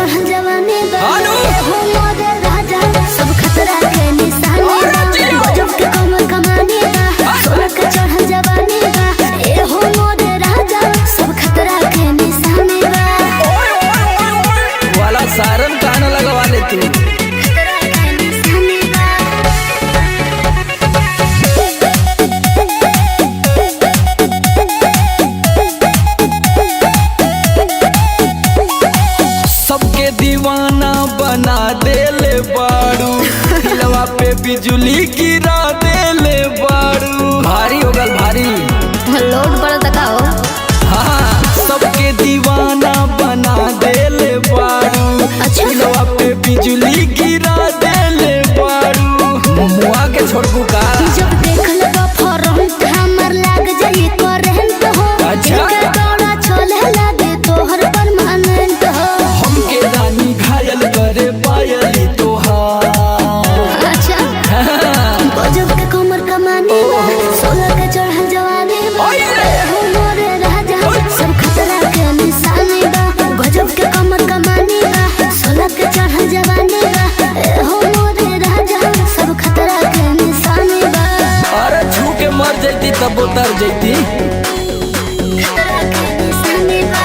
चढ़ जवानी बा हो मोर राजा सब खतरा के निशानी बा गजब के कमर कमानी बा सोना के चढ़ जवानी बा ए हो मोर राजा सब खतरा के निशानी बा वाला सारन गाना लगवा ले तू। सबके दीवाना बना देले बाड़ू दिलवा पे बिजली गिरा देले बाड़ू भारी हो गल भारी लोड पड़ तकाओ हाँ सबके दीवाना बना देले बाड़ू दिलवा पे बिजली गिरा देले बाड़ू मुआ के छोड़बू का जब देख लगा फरंट हमर लाग जाई करंट हो अच्छा तोड़ा छोले लागे तोहर परमानेंट हो हमके रानी घायल करे पायली तोहार अच्छा गजब के कमर कमानी बा सोलह के चढ़ल जवानी बा हो मोर राजा सब खतरा के निशानी बा गजब के कमर कमानी बा सोलह के चढ़ल जवानी बा हो मोर राजा सब खतरा के निशानी बा अरे छू के मर जैती तब उतर जैती खतरा के निशानी बा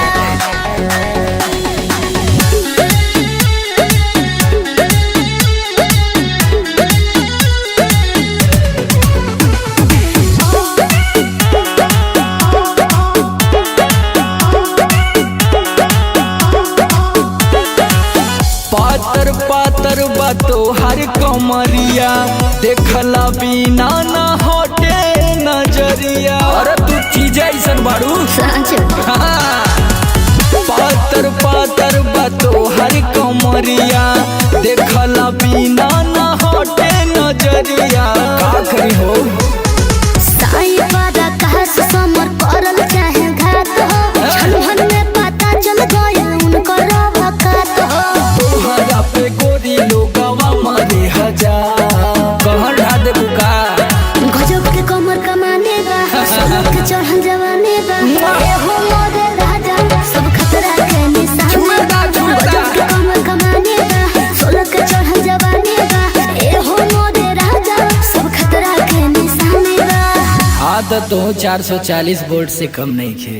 पातर पातर बातो हर कमरिया देखला बिना ना हटे नजरिया अरे तू चीज ऐसन बाड़ू सच हाँ। पातर पातर बातो हर कमरिया देखला बिना ना हटे नजरिया का करी हो साई वादा कहा से समर करल चाहे घात हो छलहन में पता चल गया उनकर वकात हो तोहरा पे गोरी लोगवा मारे हजार कहर ढा दे बुका गजब के कमर कमाने बा सोलह के चढ़ल जवानी बा ए हो मोर राजा सब खतरा के निशानी बा गजब के कमर कमाने बा सोलह के चढ़ल जवानी बा ए हो मोर राजा सब खतरा के निशानी बा आदत हो 440 वोल्ट से कम नहीं खे।